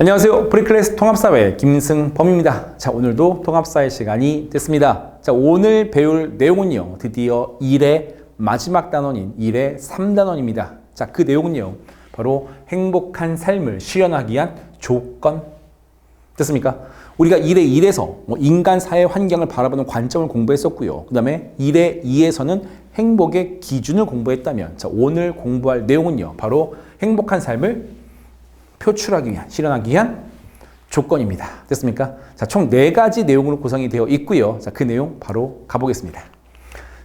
안녕하세요. 프리클래스 통합사회 김승범입니다. 자, 오늘도 통합사회 시간이 됐습니다. 자, 오늘 배울 내용은요, 드디어 1의 마지막 단원인 1의 3단원입니다. 자, 그 내용은요, 바로 행복한 삶을 실현하기 위한 조건. 됐습니까? 우리가 1의 1에서 인간 사회 환경을 바라보는 관점을 공부했었고요. 그 다음에 1의 2에서는 행복의 기준을 공부했다면, 자, 오늘 공부할 내용은요, 바로 행복한 삶을 표출하기 위한, 실현하기 위한 조건입니다. 됐습니까? 자, 총 4가지 내용으로 구성이 되어 있고요. 자, 그 내용 바로 가보겠습니다.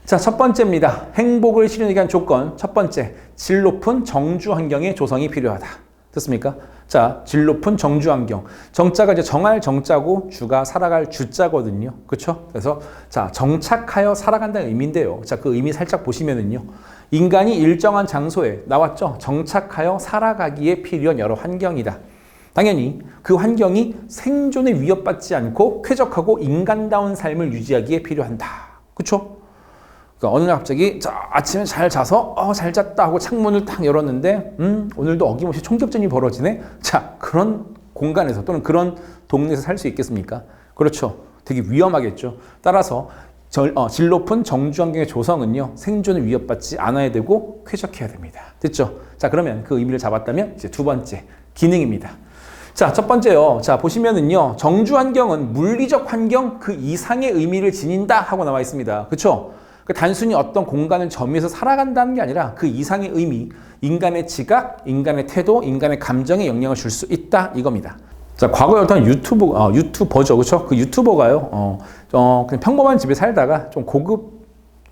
자, 첫 번째입니다. 행복을 실현하기 위한 조건. 첫 번째, 질 높은 정주 환경의 조성이 필요하다. 됐습니까? 자, 질 높은 정주 환경. 정자가 이제 정할 정자고 주가 살아갈 주자거든요. 그렇죠? 그래서 자, 정착하여 살아간다는 의미인데요. 자, 그 의미 살짝 보시면은요. 인간이 일정한 장소에 나왔죠. 정착하여 살아가기에 필요한 여러 환경이다. 당연히 그 환경이 생존에 위협받지 않고 쾌적하고 인간다운 삶을 유지하기에 필요한다. 그렇죠? 그러니까 어느 날 갑자기 자, 아침에 잘 자서 잘 잤다 하고 창문을 딱 열었는데 오늘도 어김없이 총격전이 벌어지네. 자, 그런 공간에서 또는 그런 동네에서 살 수 있겠습니까? 그렇죠. 되게 위험하겠죠. 따라서 질 높은 정주 환경의 조성은요, 생존을 위협받지 않아야 되고 쾌적해야 됩니다. 됐죠? 자, 그러면 그 의미를 잡았다면 이제 두 번째, 기능입니다. 자, 첫 번째요. 자, 보시면은요, 정주 환경은 물리적 환경 그 이상의 의미를 지닌다 하고 나와 있습니다. 그렇죠? 단순히 어떤 공간을 점유해서 살아간다는 게 아니라 그 이상의 의미, 인간의 지각, 인간의 태도, 인간의 감정에 영향을 줄 수 있다 이겁니다. 자, 과거에 어떤 유튜버죠. 그렇죠? 그 유튜버가요. 그냥 평범한 집에 살다가 좀 고급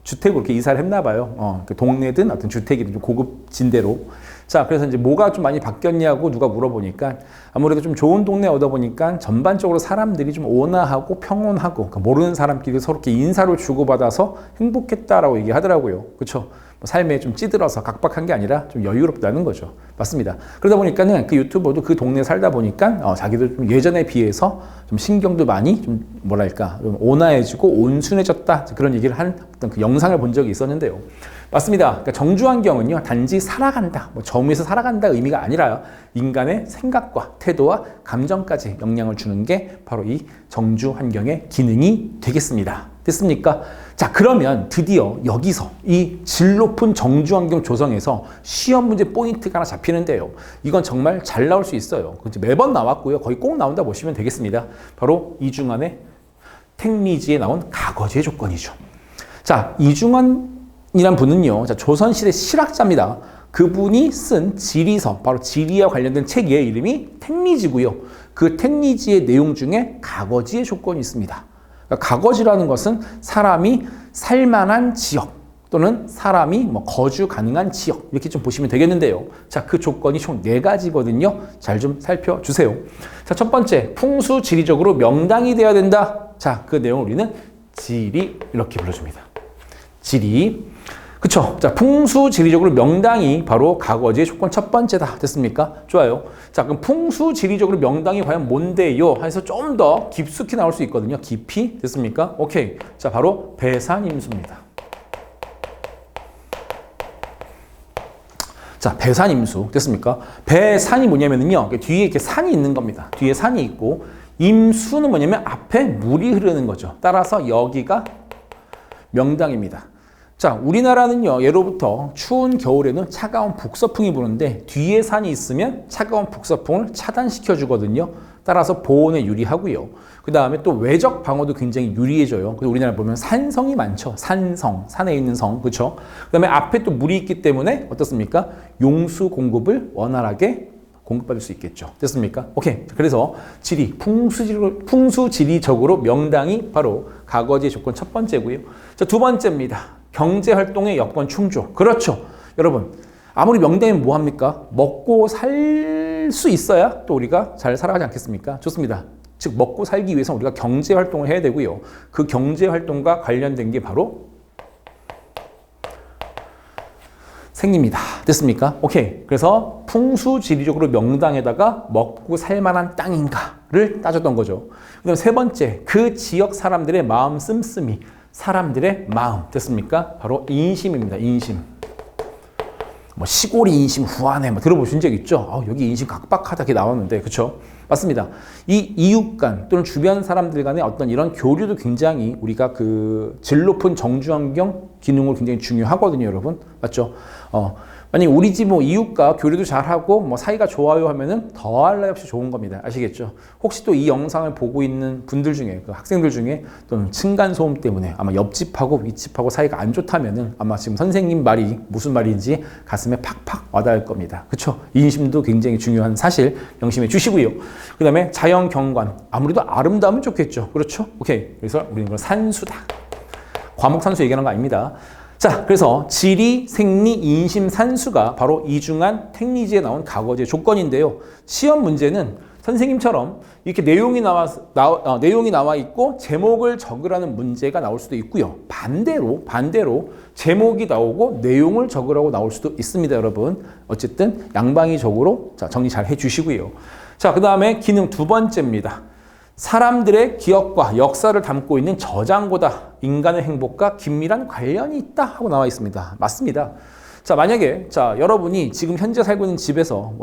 주택으로 이렇게 이사를 했나 봐요. 그 동네든 어떤 주택이든 좀 고급 진대로. 자, 그래서 이제 뭐가 좀 많이 바뀌었냐고 누가 물어보니까 아무래도 좀 좋은 동네 얻어 보니까 전반적으로 사람들이 좀 온화하고 평온하고, 그러니까 모르는 사람끼리 서로 이렇게 인사를 주고받아서 행복했다라고 얘기하더라고요. 그렇죠? 삶에 좀 찌들어서 각박한 게 아니라 좀 여유롭다는 거죠. 맞습니다. 그러다 보니까는 그 유튜버도 그 동네에 살다 보니까 자기도 좀 예전에 비해서 좀 신경도 많이 좀 뭐랄까 좀 온화해지고 온순해졌다, 그런 얘기를 한 어떤 그 영상을 본 적이 있었는데요. 맞습니다. 그러니까 정주 환경은요, 단지 살아간다, 점유해서 살아간다 의미가 아니라 인간의 생각과 태도와 감정까지 영향을 주는 게 바로 이 정주 환경의 기능이 되겠습니다. 됐습니까? 자, 그러면 드디어 여기서 이 질 높은 정주 환경 조성에서 시험 문제 포인트가 하나 잡히는데요. 이건 정말 잘 나올 수 있어요. 매번 나왔고요. 거의 꼭 나온다 보시면 되겠습니다. 바로 이중환의 택리지에 나온 가거제의 조건이죠. 자, 이중환이란 분은요, 자, 조선시대 실학자입니다. 그분이 쓴 지리서, 바로 지리와 관련된 책의 이름이 택리지고요. 그 택리지의 내용 중에 가거지의 조건이 있습니다. 그러니까 가거지라는 것은 사람이 살만한 지역 또는 사람이 거주 가능한 지역, 이렇게 좀 보시면 되겠는데요. 자, 그 조건이 총 4가지거든요. 잘 좀 살펴주세요. 자, 첫 번째, 풍수 지리적으로 명당이 되어야 된다. 자, 그 내용을 우리는 지리 이렇게 불러줍니다. 지리. 그쵸? 자, 풍수 지리적으로 명당이 바로 가거지의 조건 첫 번째다. 됐습니까? 좋아요. 자, 그럼 풍수 지리적으로 명당이 과연 뭔데요? 해서 좀 더 깊숙이 나올 수 있거든요. 깊이. 됐습니까? 오케이. 자, 바로 배산임수입니다. 자, 배산임수. 됐습니까? 배산이 뭐냐면요, 뒤에 이렇게 산이 있는 겁니다. 뒤에 산이 있고, 임수는 뭐냐면 앞에 물이 흐르는 거죠. 따라서 여기가 명당입니다. 자, 우리나라는요, 예로부터 추운 겨울에는 차가운 북서풍이 부는데 뒤에 산이 있으면 차가운 북서풍을 차단시켜 주거든요. 따라서 보온에 유리하고요. 그 다음에 또 외적 방어도 굉장히 유리해져요. 그래서 우리나라 보면 산성이 많죠. 산성, 산에 있는 성, 그렇죠? 그 다음에 앞에 또 물이 있기 때문에 어떻습니까? 용수 공급을 원활하게 공급받을 수 있겠죠. 됐습니까? 오케이. 그래서 지리, 풍수지리적으로 명당이 바로 가거지의 조건 첫 번째고요. 자, 두 번째입니다. 경제활동의 여건 충족. 그렇죠. 여러분, 아무리 명당이면 뭐합니까? 먹고 살 수 있어야 또 우리가 잘 살아가지 않겠습니까? 좋습니다. 즉, 먹고 살기 위해서 우리가 경제활동을 해야 되고요. 그 경제활동과 관련된 게 바로 생깁니다. 됐습니까? 오케이. 그래서 풍수지리적으로 명당에다가 먹고 살만한 땅인가를 따졌던 거죠. 그 다음 세 번째, 그 지역 사람들의 마음 씀씀이, 사람들의 마음. 됐습니까? 바로 인심입니다. 인심. 뭐 시골이 인심 후하네 뭐 들어보신 적 있죠? 여기 인심 각박하다 이렇게 나왔는데 그렇죠? 맞습니다. 이 이웃 간 또는 주변 사람들 간의 어떤 이런 교류도 굉장히 우리가 그 질 높은 정주 환경 기능으로 굉장히 중요하거든요, 여러분. 맞죠? 만약 우리 집 뭐 이웃과 교류도 잘하고 뭐 사이가 좋아요 하면은 더할 나위 없이 좋은 겁니다. 아시겠죠? 혹시 또 이 영상을 보고 있는 분들 중에 그 학생들 중에 또는 층간 소음 때문에 아마 옆집하고 윗집하고 사이가 안 좋다면은 아마 지금 선생님 말이 무슨 말인지 가슴에 팍팍 와닿을 겁니다. 그렇죠? 인심도 굉장히 중요한 사실 명심해 주시고요. 그다음에 자연 경관 아무래도 아름다우면 좋겠죠. 그렇죠? 오케이. 그래서 우리는 그걸 산수다. 과목 산수 얘기하는 거 아닙니다. 자, 그래서 지리, 생리, 인심, 산수가 바로 이중한 택리지에 나온 과거제 조건인데요. 시험 문제는 선생님처럼 이렇게 내용이 나와 있고 제목을 적으라는 문제가 나올 수도 있고요. 반대로 제목이 나오고 내용을 적으라고 나올 수도 있습니다, 여러분. 어쨌든 양방위적으로 정리 잘 해주시고요. 자, 그 다음에 기능 두 번째입니다. 사람들의 기억과 역사를 담고 있는 저장고다. 인간의 행복과 긴밀한 관련이 있다 하고 나와 있습니다. 맞습니다. 자, 만약에 여러분이 지금 현재 살고 있는 집에서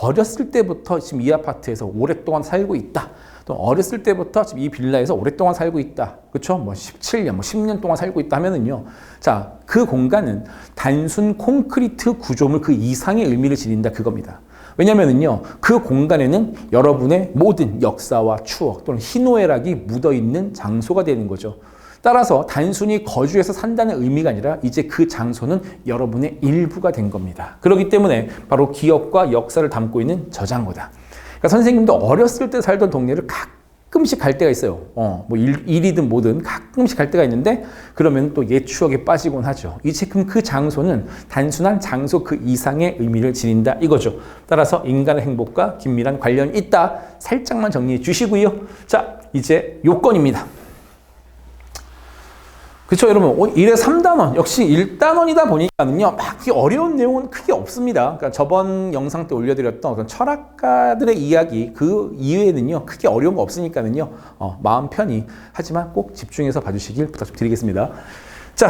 어렸을 때부터 지금 이 아파트에서 오랫동안 살고 있다. 또 어렸을 때부터 지금 이 빌라에서 오랫동안 살고 있다. 그렇죠? 뭐 17년, 뭐 10년 동안 살고 있다 하면은요. 자, 그 공간은 단순 콘크리트 구조물 그 이상의 의미를 지닌다 그겁니다. 왜냐면은요, 그 공간에는 여러분의 모든 역사와 추억 또는 희노애락이 묻어있는 장소가 되는 거죠. 따라서 단순히 거주해서 산다는 의미가 아니라 이제 그 장소는 여러분의 일부가 된 겁니다. 그렇기 때문에 바로 기억과 역사를 담고 있는 저장고다. 그러니까 선생님도 어렸을 때 살던 동네를 가끔씩 갈 때가 있어요. 뭐 일이든 뭐든 가끔씩 갈 때가 있는데 그러면 또 옛 추억에 빠지곤 하죠. 이제 그럼 그 장소는 단순한 장소 그 이상의 의미를 지닌다 이거죠. 따라서 인간의 행복과 긴밀한 관련이 있다. 살짝만 정리해 주시고요. 자, 이제 요건입니다. 그렇죠, 여러분. 1에 3단원, 역시 1단원이다 보니까는요, 막 어려운 내용은 크게 없습니다. 그러니까 저번 영상 때 올려드렸던 어떤 철학가들의 이야기, 그 이외에는요, 크게 어려운 거 없으니까는요, 마음 편히, 하지만 꼭 집중해서 봐주시길 부탁 좀 드리겠습니다. 자,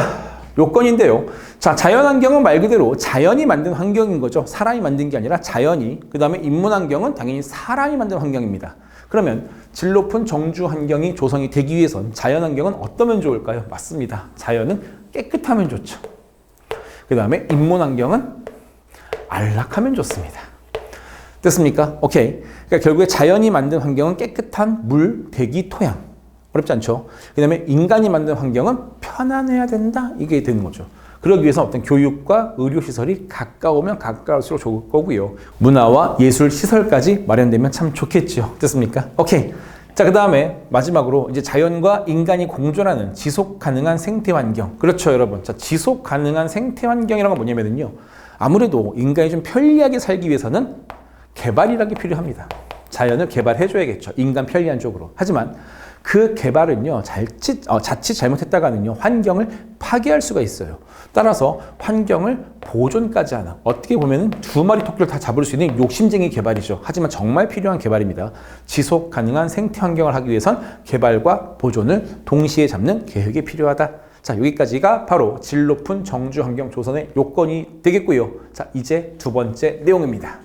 요건인데요. 자, 자연환경은 말 그대로 자연이 만든 환경인 거죠. 사람이 만든 게 아니라 자연이. 그 다음에 인문환경은 당연히 사람이 만든 환경입니다. 그러면 질 높은 정주 환경이 조성이 되기 위해선 자연 환경은 어떠면 좋을까요? 맞습니다. 자연은 깨끗하면 좋죠. 그 다음에 인문 환경은 안락하면 좋습니다. 됐습니까? 오케이. 그러니까 결국에 자연이 만든 환경은 깨끗한 물, 대기, 토양. 어렵지 않죠? 그 다음에 인간이 만든 환경은 편안해야 된다. 이게 되는 거죠. 그러기 위해서 어떤 교육과 의료시설이 가까우면 가까울수록 좋을 거고요. 문화와 예술 시설까지 마련되면 참 좋겠죠. 됐습니까? 오케이. 자, 그 다음에 마지막으로 이제 자연과 인간이 공존하는 지속 가능한 생태 환경. 그렇죠, 여러분. 자, 지속 가능한 생태 환경이라는 건 뭐냐면요. 아무래도 인간이 좀 편리하게 살기 위해서는 개발이라는 게 필요합니다. 자연을 개발해줘야겠죠. 인간 편리한 쪽으로. 하지만 그 개발은요, 자칫 잘못했다가는요, 환경을 파괴할 수가 있어요. 따라서 환경을 보존까지 하는, 어떻게 보면은 두 마리 토끼를 다 잡을 수 있는 욕심쟁이 개발이죠. 하지만 정말 필요한 개발입니다. 지속 가능한 생태 환경을 하기 위해선 개발과 보존을 동시에 잡는 계획이 필요하다. 자, 여기까지가 바로 질 높은 정주 환경 조성의 요건이 되겠고요. 자, 이제 두 번째 내용입니다.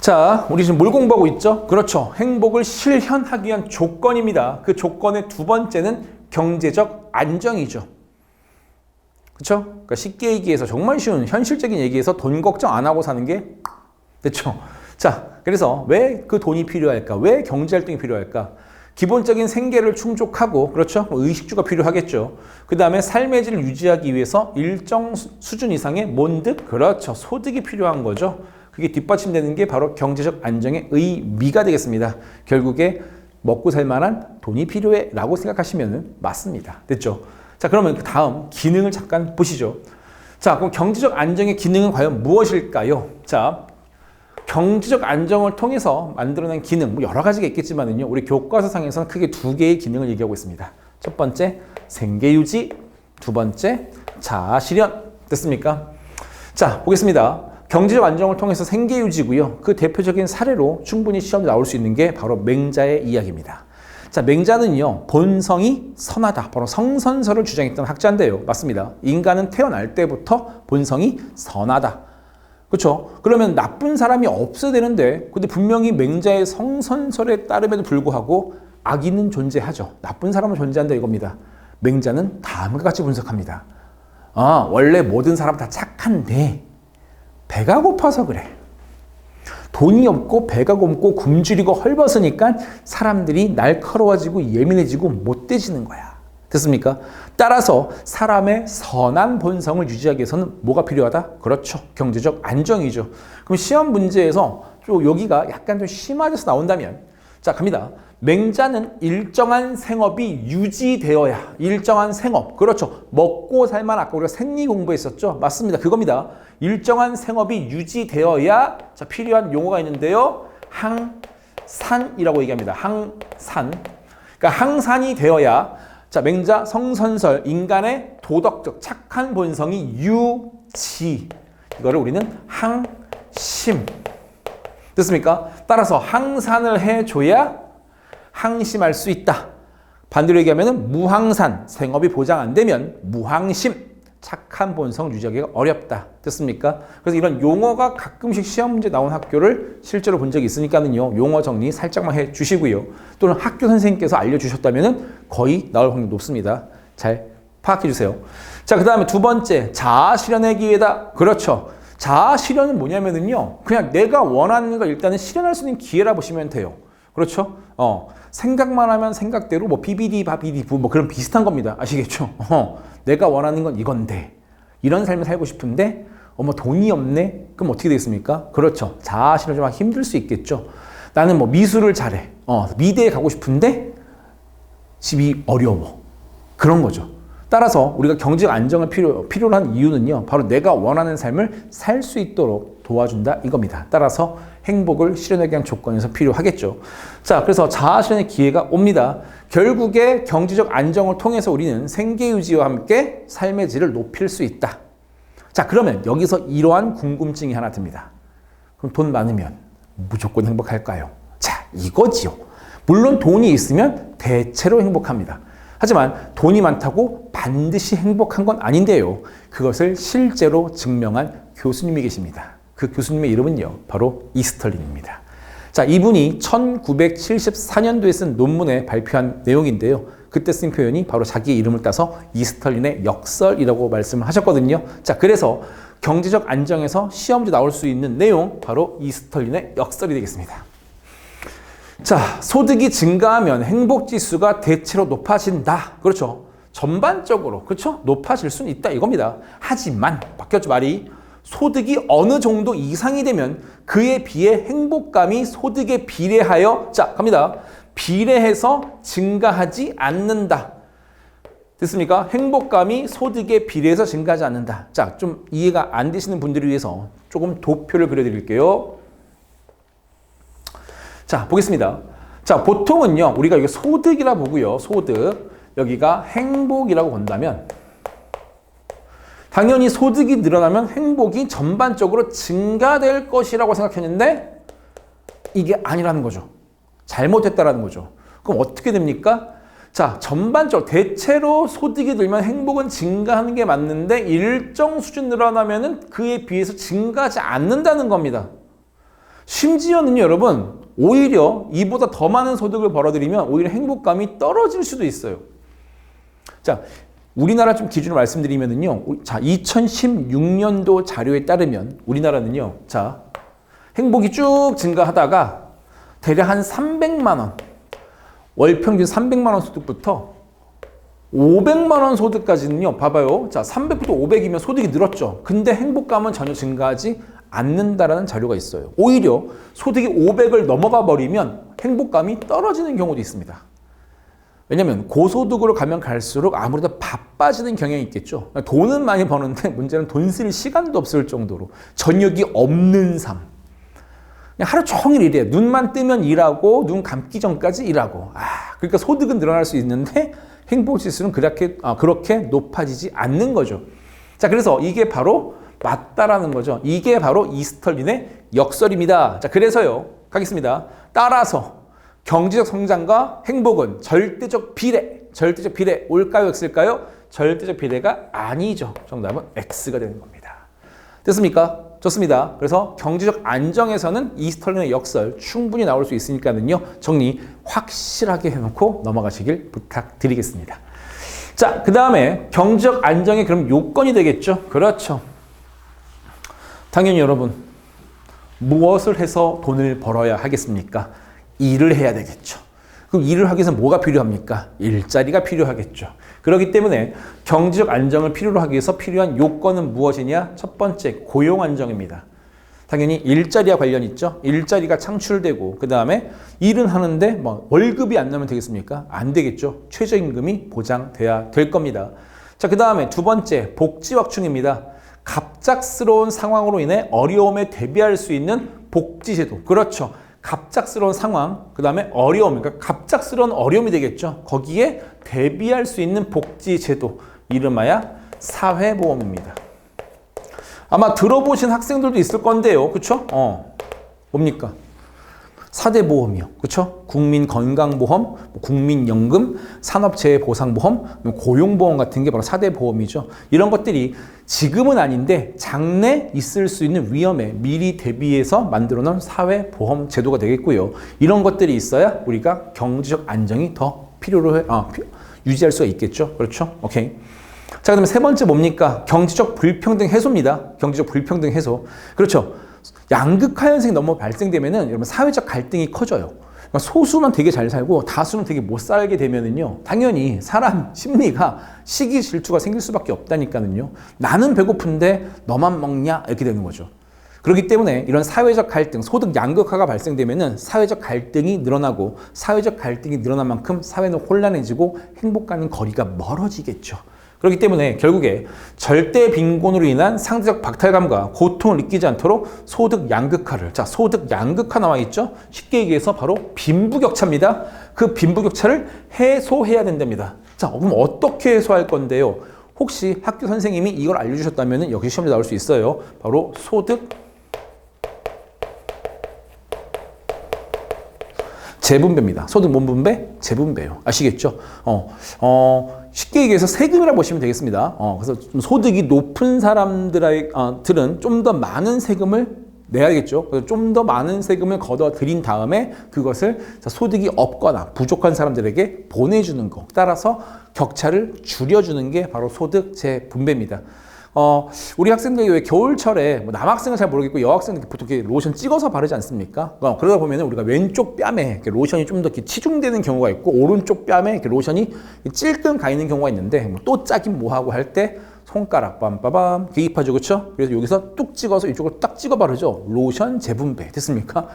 자, 우리 지금 뭘 공부하고 있죠? 그렇죠. 행복을 실현하기 위한 조건입니다. 그 조건의 두 번째는 경제적 안정이죠. 그렇죠? 그러니까 쉽게 얘기해서 정말 쉬운 현실적인 얘기에서 돈 걱정 안 하고 사는 게 됐죠. 자, 그래서 왜 그 돈이 필요할까? 왜 경제활동이 필요할까? 기본적인 생계를 충족하고, 그렇죠? 의식주가 필요하겠죠. 그 다음에 삶의 질을 유지하기 위해서 일정 수준 이상의 몬득, 그렇죠. 소득이 필요한 거죠. 그게 뒷받침되는 게 바로 경제적 안정의 의미가 되겠습니다. 결국에 먹고 살 만한 돈이 필요해 라고 생각하시면 맞습니다. 됐죠? 자, 그러면 그 다음 기능을 잠깐 보시죠. 자, 그럼 경제적 안정의 기능은 과연 무엇일까요? 자, 경제적 안정을 통해서 만들어낸 기능, 뭐 여러 가지가 있겠지만요. 우리 교과서상에서는 크게 두 개의 기능을 얘기하고 있습니다. 첫 번째, 생계유지. 두 번째, 자아실현. 됐습니까? 자, 보겠습니다. 경제적 안정을 통해서 생계유지고요. 그 대표적인 사례로 충분히 시험에 나올 수 있는 게 바로 맹자의 이야기입니다. 자, 맹자는요, 본성이 선하다. 바로 성선설을 주장했던 학자인데요. 맞습니다. 인간은 태어날 때부터 본성이 선하다. 그렇죠? 그러면 나쁜 사람이 없어야 되는데, 근데 분명히 맹자의 성선설에 따름에도 불구하고 악인은 존재하죠. 나쁜 사람은 존재한다 이겁니다. 맹자는 다음과 같이 분석합니다. 원래 모든 사람 다 착한데 배가 고파서 그래. 돈이 없고 배가 굼고 굶주리고 헐벗으니까 사람들이 날카로워지고 예민해지고 못돼지는 거야. 됐습니까? 따라서 사람의 선한 본성을 유지하기 위해서는 뭐가 필요하다? 그렇죠. 경제적 안정이죠. 그럼 시험 문제에서 좀 여기가 약간 좀 심화돼서 나온다면, 자, 갑니다. 맹자는 일정한 생업이 유지되어야, 일정한 생업, 그렇죠. 먹고 살만, 아까 우리가 생리 공부했었죠. 맞습니다. 그겁니다. 일정한 생업이 유지되어야, 자, 필요한 용어가 있는데요. 항산이라고 얘기합니다. 항산. 그러니까 항산이 되어야, 자, 맹자 성선설, 인간의 도덕적 착한 본성이 유지. 이거를 우리는 항심. 됐습니까? 따라서 항산을 해줘야 항심할 수 있다. 반대로 얘기하면 무항산, 생업이 보장 안 되면 무항심, 착한 본성 유지하기가 어렵다. 됐습니까? 그래서 이런 용어가 가끔씩 시험 문제 나온 학교를 실제로 본 적이 있으니까는요, 용어 정리 살짝만 해 주시고요. 또는 학교 선생님께서 알려주셨다면 거의 나올 확률이 높습니다. 잘 파악해 주세요. 자, 그 다음에 두 번째, 자아 실현의 기회다. 그렇죠. 자아 실현은 뭐냐면은요, 그냥 내가 원하는 걸 일단은 실현할 수 있는 기회라 보시면 돼요. 그렇죠? 생각만 하면 생각대로 뭐 비비디 바비디 부 뭐 그런 비슷한 겁니다. 아시겠죠? 내가 원하는 건 이건데 이런 삶을 살고 싶은데 뭐 돈이 없네? 그럼 어떻게 되겠습니까? 그렇죠. 자아 실현 좀 힘들 수 있겠죠. 나는 뭐 미술을 잘해. 미대에 가고 싶은데 집이 어려워. 그런 거죠. 따라서 우리가 경제적 안정을 필요로 한 이유는요, 바로 내가 원하는 삶을 살 수 있도록 도와준다 이겁니다. 따라서 행복을 실현하기 위한 조건에서 필요하겠죠. 자, 그래서 자아 실현의 기회가 옵니다. 결국에 경제적 안정을 통해서 우리는 생계 유지와 함께 삶의 질을 높일 수 있다. 자, 그러면 여기서 이러한 궁금증이 하나 듭니다. 그럼 돈 많으면 무조건 행복할까요? 자, 이거지요. 물론 돈이 있으면 대체로 행복합니다. 하지만 돈이 많다고 반드시 행복한 건 아닌데요. 그것을 실제로 증명한 교수님이 계십니다. 그 교수님의 이름은요, 바로 이스털린입니다. 자, 이분이 1974년도에 쓴 논문에 발표한 내용인데요. 그때 쓴 표현이 바로 자기의 이름을 따서 이스털린의 역설이라고 말씀을 하셨거든요. 자, 그래서 경제적 안정에서 시험지 나올 수 있는 내용, 바로 이스털린의 역설이 되겠습니다. 자, 소득이 증가하면 행복지수가 대체로 높아진다. 그렇죠. 전반적으로, 그렇죠? 높아질 수는 있다 이겁니다. 하지만, 바뀌었죠 말이. 소득이 어느 정도 이상이 되면 그에 비해 행복감이 소득에 비례하여, 자, 갑니다. 비례해서 증가하지 않는다. 됐습니까? 행복감이 소득에 비례해서 증가하지 않는다. 자, 좀 이해가 안 되시는 분들을 위해서 조금 도표를 그려드릴게요. 자, 보겠습니다. 자, 보통은요, 우리가 이게 소득이라 보고요. 소득. 여기가 행복이라고 본다면, 당연히 소득이 늘어나면 행복이 전반적으로 증가될 것이라고 생각했는데, 이게 아니라는 거죠. 잘못했다라는 거죠. 그럼 어떻게 됩니까? 자, 전반적으로, 대체로 소득이 늘면 행복은 증가하는 게 맞는데, 일정 수준 늘어나면은 그에 비해서 증가하지 않는다는 겁니다. 심지어는 여러분, 오히려 이보다 더 많은 소득을 벌어들이면 오히려 행복감이 떨어질 수도 있어요. 자, 우리나라 좀 기준을 말씀드리면은요. 자, 2016년도 자료에 따르면 우리나라는요. 자, 행복이 쭉 증가하다가 대략 한 300만 원, 월 평균 300만 원 소득부터 500만 원 소득까지는요. 봐봐요. 자, 300부터 500이면 소득이 늘었죠. 근데 행복감은 전혀 증가하지 않는다라는 자료가 있어요. 오히려 소득이 500을 넘어가 버리면 행복감이 떨어지는 경우도 있습니다. 왜냐하면 고소득으로 가면 갈수록 아무래도 바빠지는 경향이 있겠죠. 돈은 많이 버는데 문제는 돈 쓸 시간도 없을 정도로 저녁이 없는 삶. 그냥 하루 종일 일해요. 눈만 뜨면 일하고 눈 감기 전까지 일하고. 그러니까 소득은 늘어날 수 있는데 행복지수는 그렇게 높아지지 않는 거죠. 자, 그래서 이게 바로 맞다라는 거죠. 이게 바로 이스털린의 역설입니다. 자, 그래서요. 가겠습니다. 따라서 경제적 성장과 행복은 절대적 비례 올까요, X일까요? 절대적 비례가 아니죠. 정답은 X가 되는 겁니다. 됐습니까? 좋습니다. 그래서 경제적 안정에서는 이 스털링의 역설 충분히 나올 수 있으니까는요. 정리 확실하게 해놓고 넘어가시길 부탁드리겠습니다. 자, 그 다음에 경제적 안정의 그럼 요건이 되겠죠? 그렇죠. 당연히 여러분 무엇을 해서 돈을 벌어야 하겠습니까? 일을 해야 되겠죠. 그럼 일을 하기 위해서 뭐가 필요합니까? 일자리가 필요하겠죠. 그렇기 때문에 경제적 안정을 필요로 하기 위해서 필요한 요건은 무엇이냐? 첫 번째, 고용 안정입니다. 당연히 일자리와 관련 있죠. 일자리가 창출되고 그 다음에 일은 하는데 뭐 월급이 안 나면 되겠습니까? 안 되겠죠. 최저임금이 보장돼야 될 겁니다. 자, 그 다음에 두 번째, 복지 확충입니다. 갑작스러운 상황으로 인해 어려움에 대비할 수 있는 복지제도. 그렇죠. 갑작스러운 상황, 그 다음에 어려움, 그러니까 갑작스러운 어려움이 되겠죠. 거기에 대비할 수 있는 복지제도, 이름하여 사회보험입니다. 아마 들어보신 학생들도 있을 건데요. 그쵸? 뭡니까? 4대 보험이요. 그쵸? 국민건강보험, 국민연금, 산업재해보상보험, 고용보험 같은 게 바로 4대 보험이죠. 이런 것들이 지금은 아닌데 장래 있을 수 있는 위험에 미리 대비해서 만들어 놓은 사회보험 제도가 되겠고요. 이런 것들이 있어야 우리가 경제적 안정이 더 유지할 수가 있겠죠. 그렇죠? 오케이. 자, 그다음에 세 번째 뭡니까? 경제적 불평등 해소입니다. 경제적 불평등 해소. 그렇죠. 양극화 현상이 너무 발생되면은 여러분 사회적 갈등이 커져요. 그러니까 소수만 되게 잘 살고 다수는 되게 못 살게 되면은요. 당연히 사람 심리가 시기 질투가 생길 수밖에 없다니까는요. 나는 배고픈데 너만 먹냐? 이렇게 되는 거죠. 그렇기 때문에 이런 사회적 갈등, 소득 양극화가 발생되면은 사회적 갈등이 늘어나고 사회적 갈등이 늘어난 만큼 사회는 혼란해지고 행복과는 거리가 멀어지겠죠. 그렇기 때문에 결국에 절대 빈곤으로 인한 상대적 박탈감과 고통을 느끼지 않도록 소득 양극화를, 자, 소득 양극화 나와 있죠? 쉽게 얘기해서 바로 빈부격차입니다. 그 빈부격차를 해소해야 된답니다. 자, 그럼 어떻게 해소할 건데요? 혹시 학교 선생님이 이걸 알려주셨다면 여기 시험에 나올 수 있어요. 바로 소득 재분배입니다. 소득 뭔 분배? 재분배요. 아시겠죠? 쉽게 얘기해서 세금이라고 보시면 되겠습니다. 그래서 좀 소득이 높은 사람들은 좀 더 많은 세금을 내야겠죠. 그래서 좀 더 많은 세금을 걷어들인 다음에 그것을 소득이 없거나 부족한 사람들에게 보내주는 거. 따라서 격차를 줄여주는 게 바로 소득 재분배입니다. 우리 학생들이 왜 겨울철에 남학생은 잘 모르겠고 여학생은 보통 이렇게 로션 찍어서 바르지 않습니까? 그러다 보면 우리가 왼쪽 뺨에 이렇게 로션이 좀 더 치중되는 경우가 있고 오른쪽 뺨에 이렇게 로션이 찔끔 가 있는 경우가 있는데 또 짜긴 뭐하고 할 때 손가락 빰빠밤 개입하죠. 그렇죠? 그래서 여기서 뚝 찍어서 이쪽으로 딱 찍어 바르죠. 로션 재분배 됐습니까?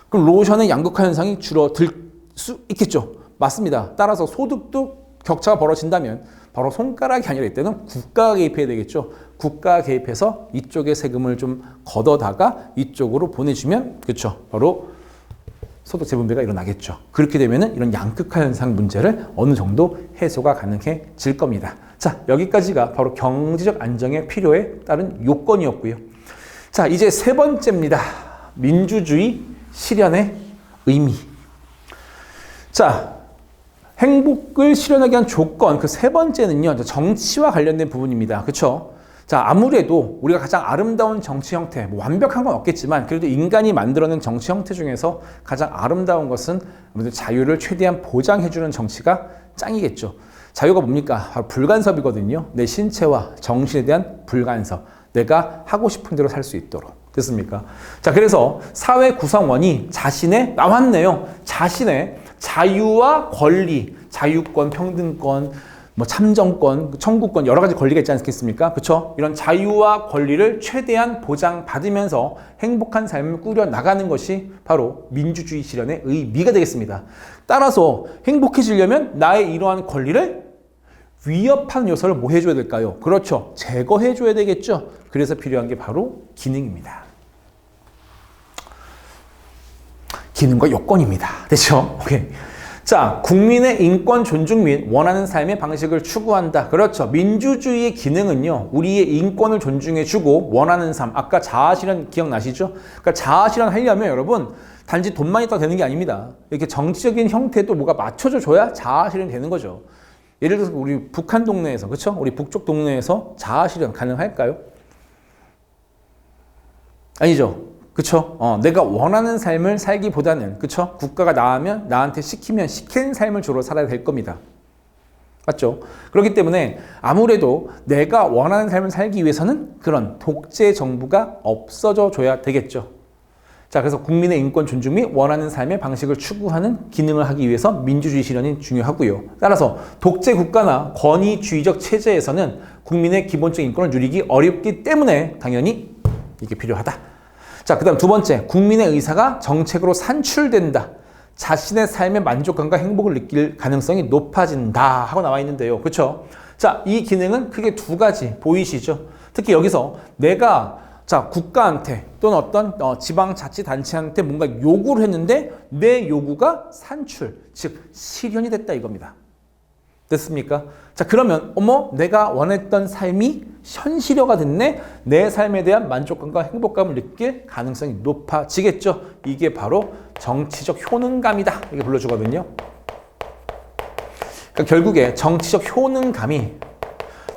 그럼 로션의 양극화 현상이 줄어들 수 있겠죠. 맞습니다. 따라서 소득도 격차가 벌어진다면 바로 손가락이 아니라 이때는 국가가 개입해야 되겠죠. 국가가 개입해서 이쪽에 세금을 좀 걷어다가 이쪽으로 보내주면 그렇죠. 바로 소득 재분배가 일어나겠죠. 그렇게 되면은 이런 양극화 현상 문제를 어느 정도 해소가 가능해질 겁니다. 자, 여기까지가 바로 경제적 안정의 필요에 따른 요건이었고요. 자, 이제 세 번째입니다. 민주주의 실현의 의미. 자, 행복을 실현하기 위한 조건, 그 세 번째는요, 정치와 관련된 부분입니다. 그렇죠? 자, 아무래도 우리가 가장 아름다운 정치 형태, 완벽한 건 없겠지만 그래도 인간이 만들어낸 정치 형태 중에서 가장 아름다운 것은 아무래도 자유를 최대한 보장해주는 정치가 짱이겠죠. 자유가 뭡니까? 바로 불간섭이거든요. 내 신체와 정신에 대한 불간섭. 내가 하고 싶은 대로 살 수 있도록. 됐습니까? 자, 그래서 사회 구성원이 나왔네요. 자신의 자유와 권리, 자유권, 평등권, 참정권, 청구권 여러 가지 권리가 있지 않겠습니까? 그렇죠? 이런 자유와 권리를 최대한 보장받으면서 행복한 삶을 꾸려 나가는 것이 바로 민주주의 실현의 의미가 되겠습니다. 따라서 행복해지려면 나의 이러한 권리를 위협하는 요소를 뭐 해줘야 될까요? 그렇죠. 제거해줘야 되겠죠. 그래서 필요한 게 바로 기능입니다. 기능과 요건입니다. 됐죠? 오케이. 자, 국민의 인권 존중 및 원하는 삶의 방식을 추구한다. 그렇죠. 민주주의의 기능은요, 우리의 인권을 존중해주고 원하는 삶. 아까 자아실현 기억나시죠? 그러니까 자아실현 하려면 여러분, 단지 돈만 있다고 되는 게 아닙니다. 이렇게 정치적인 형태도 뭐가 맞춰져 줘야 자아실현이 되는 거죠. 예를 들어서 우리 북한 동네에서, 그렇죠? 우리 북쪽 동네에서 자아실현 가능할까요? 아니죠. 그쵸? 내가 원하는 삶을 살기보다는, 그쵸? 국가가 나한테 시키면 시킨 삶을 주로 살아야 될 겁니다. 맞죠? 그렇기 때문에 아무래도 내가 원하는 삶을 살기 위해서는 그런 독재 정부가 없어져 줘야 되겠죠. 자, 그래서 국민의 인권 존중 및 원하는 삶의 방식을 추구하는 기능을 하기 위해서 민주주의 실현이 중요하고요. 따라서 독재 국가나 권위주의적 체제에서는 국민의 기본적인 인권을 누리기 어렵기 때문에 당연히 이게 필요하다. 자, 그 다음 두 번째, 국민의 의사가 정책으로 산출된다. 자신의 삶의 만족감과 행복을 느낄 가능성이 높아진다 하고 나와 있는데요. 그렇죠? 자, 이 기능은 크게 두 가지 보이시죠? 특히 여기서 내가 국가한테 또는 어떤 지방자치단체한테 뭔가 요구를 했는데 내 요구가 산출, 즉 실현이 됐다 이겁니다. 됐습니까? 자, 그러면 내가 원했던 삶이 현실화가 됐네. 내 삶에 대한 만족감과 행복감을 느낄 가능성이 높아지겠죠. 이게 바로 정치적 효능감이다. 이게 불러주거든요. 그러니까 결국에 정치적 효능감이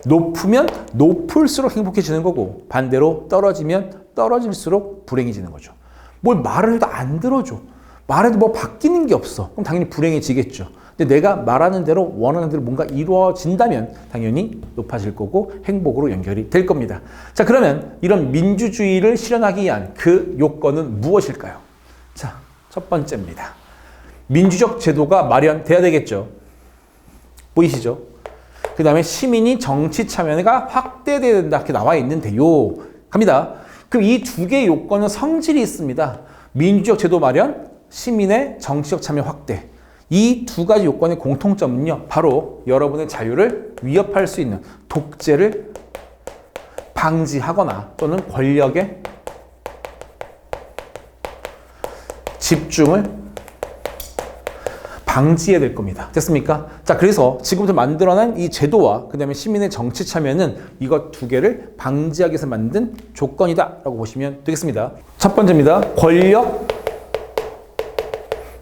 높으면 높을수록 행복해지는 거고 반대로 떨어지면 떨어질수록 불행해지는 거죠. 뭘 말을 해도 안 들어줘. 말해도 뭐 바뀌는 게 없어. 그럼 당연히 불행해지겠죠. 근데 내가 말하는 대로 원하는 대로 뭔가 이루어진다면 당연히 높아질 거고 행복으로 연결이 될 겁니다. 자, 그러면 이런 민주주의를 실현하기 위한 그 요건은 무엇일까요? 자, 첫 번째입니다. 민주적 제도가 마련돼야 되겠죠. 보이시죠? 그 다음에 시민이 정치 참여가 확대돼야 된다. 이렇게 나와 있는데요. 갑니다. 그럼 이 두 개의 요건은 성질이 있습니다. 민주적 제도 마련, 시민의 정치적 참여 확대. 이 두 가지 요건의 공통점은요, 바로 여러분의 자유를 위협할 수 있는 독재를 방지하거나 또는 권력의 집중을 방지해야 될 겁니다. 됐습니까? 자, 그래서 지금부터 만들어낸 이 제도와 그 다음에 시민의 정치 참여는 이것 두 개를 방지하기 위해서 만든 조건이다 라고 보시면 되겠습니다. 첫 번째입니다. 권력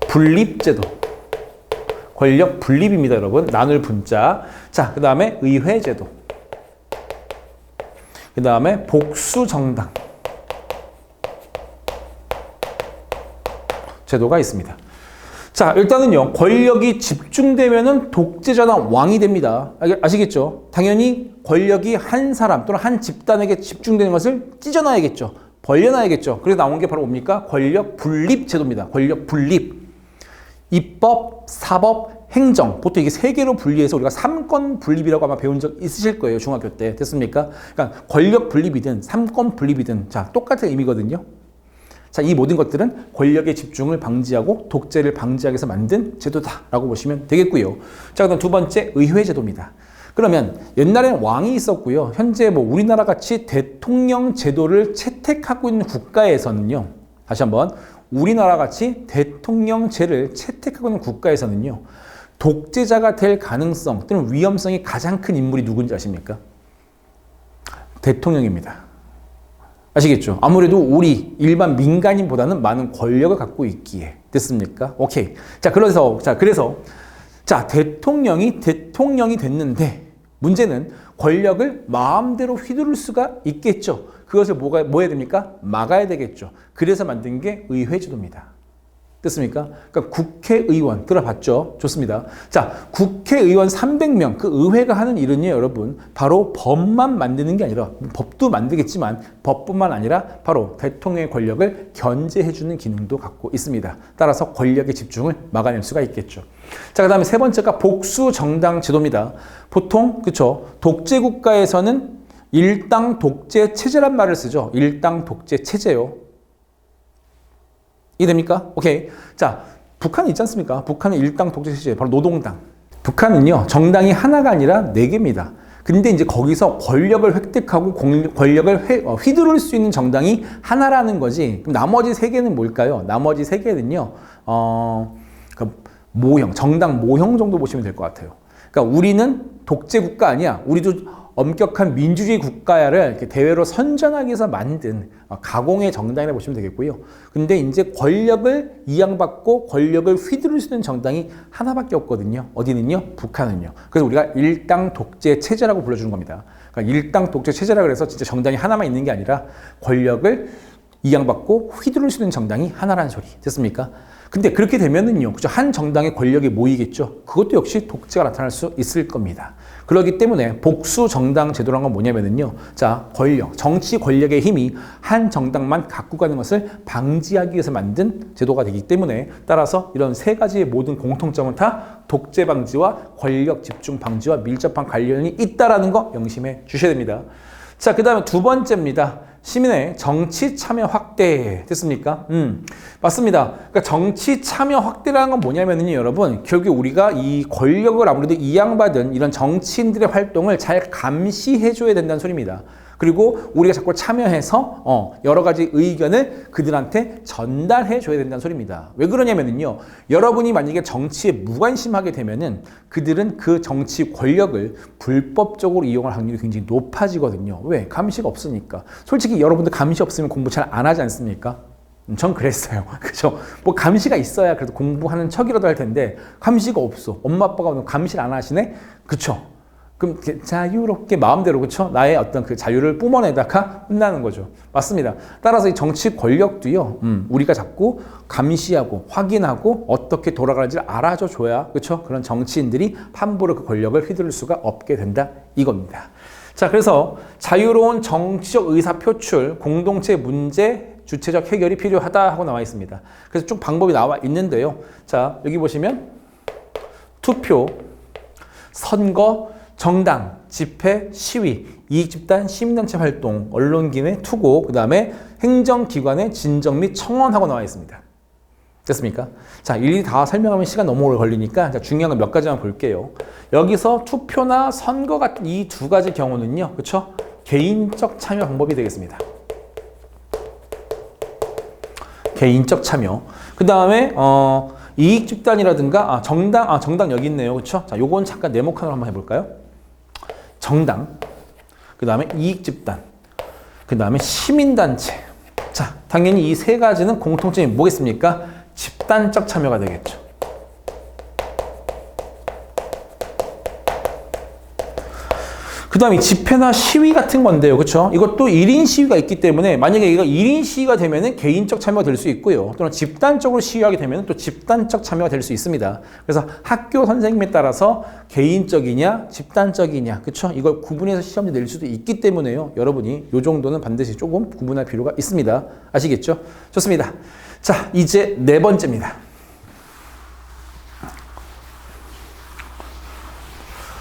분립제도. 권력 분립입니다, 여러분. 나눌 분자. 자, 그 다음에 의회제도. 그 다음에 복수정당. 제도가 있습니다. 자, 일단은요, 권력이 집중되면은 독재자나 왕이 됩니다. 아시겠죠? 당연히 권력이 한 사람 또는 한 집단에게 집중되는 것을 찢어놔야겠죠. 벌려놔야겠죠. 그래서 나온 게 바로 뭡니까? 권력 분립 제도입니다. 권력 분립. 입법, 사법, 행정. 보통 이게 세 개로 분리해서 우리가 삼권 분립이라고 아마 배운 적 있으실 거예요. 중학교 때. 됐습니까? 그러니까 권력 분립이든 삼권 분립이든 자, 똑같은 의미거든요. 자, 이 모든 것들은 권력의 집중을 방지하고 독재를 방지하기 위해서 만든 제도다라고 보시면 되겠고요. 자, 그다음 두 번째 의회 제도입니다. 그러면 옛날에는 왕이 있었고요. 현재 우리나라 같이 대통령 제도를 채택하고 있는 국가에서는요. 다시 한번 우리나라 같이 대통령제를 채택하고 있는 국가에서는요. 독재자가 될 가능성 또는 위험성이 가장 큰 인물이 누군지 아십니까? 대통령입니다. 아시겠죠? 아무래도 우리 일반 민간인보다는 많은 권력을 갖고 있기에. 됐습니까? 오케이. 그래서 대통령이 됐는데 문제는 권력을 마음대로 휘두를 수가 있겠죠. 그것을 뭐 해야 됩니까? 막아야 되겠죠. 그래서 만든 게 의회제도입니다. 됐습니까? 그러니까 국회의원 들어봤죠? 좋습니다. 자, 국회의원 300명 그 의회가 하는 일은요, 여러분 바로 법만 만드는 게 아니라 법도 만들겠지만 법뿐만 아니라 바로 대통령의 권력을 견제해주는 기능도 갖고 있습니다. 따라서 권력의 집중을 막아낼 수가 있겠죠. 자, 그 다음에 세 번째가 복수정당 제도입니다. 보통 그렇죠? 독재 국가에서는 일당 독재 체제란 말을 쓰죠. 일당 독재 체제요. 이해됩니까? 오케이. 자, 북한은 있지 않습니까? 북한은 일당 독재 체제, 바로 노동당. 북한은요, 정당이 하나가 아니라 4개입니다. 근데 이제 거기서 권력을 획득하고 권력을 휘두를 수 있는 정당이 하나라는 거지. 그럼 나머지 3개는 뭘까요? 나머지 3개는요, 모형, 정당 모형 정도 보시면 될 것 같아요. 그러니까 우리는 독재 국가 아니야. 우리도 엄격한 민주주의 국가야를 이렇게 대외로 선전하기 위해서 만든 가공의 정당이라고 보시면 되겠고요. 근데 이제 권력을 이양받고 권력을 휘두를 수 있는 정당이 하나밖에 없거든요. 어디는요? 북한은요. 그래서 우리가 일당 독재 체제라고 불러주는 겁니다. 그러니까 일당 독재 체제라 그래서 진짜 정당이 하나만 있는 게 아니라 권력을 이양받고 휘두를 수 있는 정당이 하나라는 소리. 됐습니까? 근데 그렇게 되면은요, 그죠? 한 정당의 권력이 모이겠죠. 그것도 역시 독재가 나타날 수 있을 겁니다. 그렇기 때문에 복수 정당 제도란 건 뭐냐면은요, 자, 권력, 정치 권력의 힘이 한 정당만 갖고 가는 것을 방지하기 위해서 만든 제도가 되기 때문에 따라서 이런 세 가지의 모든 공통점은 다 독재 방지와 권력 집중 방지와 밀접한 관련이 있다라는 거 명심해 주셔야 됩니다. 자, 그 다음에 두 번째입니다. 시민의 정치 참여 확대. 됐습니까? 맞습니다. 그러니까 정치 참여 확대라는 건 뭐냐면요, 여러분. 결국 우리가 이 권력을 아무래도 이양받은 이런 정치인들의 활동을 잘 감시해줘야 된다는 소리입니다. 그리고 우리가 자꾸 참여해서 여러 가지 의견을 그들한테 전달해줘야 된다는 소리입니다. 왜 그러냐면요, 여러분이 만약에 정치에 무관심하게 되면은 그들은 그 정치 권력을 불법적으로 이용할 확률이 굉장히 높아지거든요. 왜? 감시가 없으니까. 솔직히 여러분들 감시 없으면 공부 잘 안 하지 않습니까? 전 그랬어요. 그죠? 뭐 감시가 있어야 그래도 공부하는 척이라도 할 텐데 감시가 없어. 엄마 아빠가 감시를 안 하시네? 그쵸? 그럼 자유롭게 마음대로, 그쵸? 나의 어떤 그 자유를 뿜어내다가 끝나는 거죠. 맞습니다. 따라서 이 정치 권력도요, 우리가 자꾸 감시하고 확인하고 어떻게 돌아가는지를 알아줘 줘야, 그쵸? 그런 정치인들이 함부로 그 권력을 휘두를 수가 없게 된다. 이겁니다. 자, 그래서 자유로운 정치적 의사 표출, 공동체 문제, 주체적 해결이 필요하다 하고 나와 있습니다. 그래서 쭉 방법이 나와 있는데요. 자, 여기 보시면 투표, 선거, 정당, 집회, 시위, 이익집단, 시민단체 활동, 언론기회, 투고, 그 다음에 행정기관의 진정 및 청원하고 나와 있습니다. 됐습니까? 자, 일일이 다 설명하면 시간 너무 오래 걸리니까 중요한 거 몇 가지만 볼게요. 여기서 투표나 선거 같은 이 두 가지 경우는요, 그쵸? 개인적 참여 방법이 되겠습니다. 개인적 참여. 그 다음에, 이익집단이라든가, 정당 여기 있네요. 그쵸? 자, 요건 잠깐 네모칸으로 한번 해볼까요? 정당, 그 다음에 이익집단, 그 다음에 시민단체. 자, 당연히 이 세 가지는 공통점이 뭐겠습니까? 집단적 참여가 되겠죠. 그 다음에 집회나 시위 같은 건데요. 그쵸? 이것도 1인 시위가 있기 때문에 만약에 이거 1인 시위가 되면은 개인적 참여가 될 수 있고요. 또는 집단적으로 시위하게 되면 또 집단적 참여가 될 수 있습니다. 그래서 학교 선생님에 따라서 개인적이냐, 집단적이냐, 그쵸? 이걸 구분해서 시험지 낼 수도 있기 때문에요. 여러분이 요 정도는 반드시 조금 구분할 필요가 있습니다. 아시겠죠? 좋습니다. 자, 이제 네 번째입니다.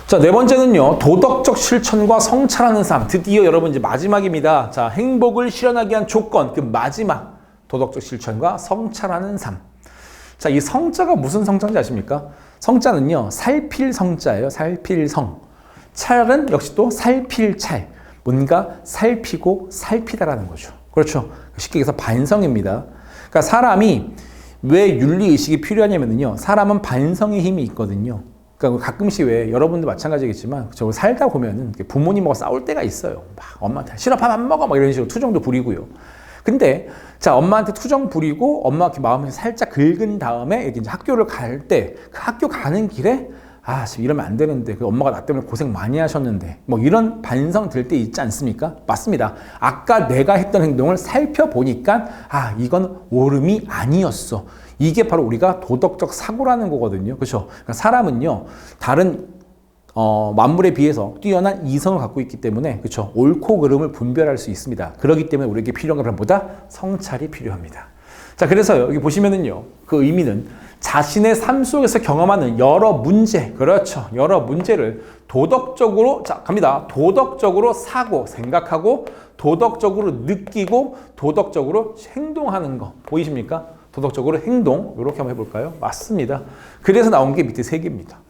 자, 네 번째는요, 도덕적 실천과 성찰하는 삶. 드디어 여러분 이제 마지막입니다. 자, 행복을 실현하기 위한 조건, 그 마지막 도덕적 실천과 성찰하는 삶. 자, 이 성자가 무슨 성자인지 아십니까? 성자는요, 살필 성자예요. 살필 성. 찰은 역시 또 살필 찰. 뭔가 살피고 살피다라는 거죠. 그렇죠? 쉽게 얘기해서 반성입니다. 그러니까 사람이 왜 윤리의식이 필요하냐면요, 사람은 반성의 힘이 있거든요. 그러니까 가끔씩 왜 여러분도 마찬가지겠지만 저 살다 보면은 부모님하고 싸울 때가 있어요. 막 엄마한테 싫어 밥 안 먹어 막 이런 식으로 투정도 부리고요. 근데 자, 엄마한테 투정 부리고 엄마 이렇게 마음을 살짝 긁은 다음에 이제 학교를 갈 때 그 학교 가는 길에 지금 이러면 안 되는데 그 엄마가 나 때문에 고생 많이 하셨는데 뭐 이런 반성 들 때 있지 않습니까? 맞습니다. 아까 내가 했던 행동을 살펴보니까 이건 옳음이 아니었어. 이게 바로 우리가 도덕적 사고라는 거거든요. 그렇죠? 그러니까 사람은요, 다른 만물에 비해서 뛰어난 이성을 갖고 있기 때문에, 그렇죠? 옳고 그름을 분별할 수 있습니다. 그렇기 때문에 우리에게 필요한 건 뭐다? 성찰이 필요합니다. 자, 그래서 여기 보시면은요, 그 의미는 자신의 삶 속에서 경험하는 여러 문제, 그렇죠? 여러 문제를 도덕적으로, 자, 갑니다. 도덕적으로 사고, 생각하고, 도덕적으로 느끼고, 도덕적으로 행동하는 거. 보이십니까? 도덕적으로 행동, 이렇게 한번 해볼까요? 맞습니다. 그래서 나온 게 밑에 세 개입니다.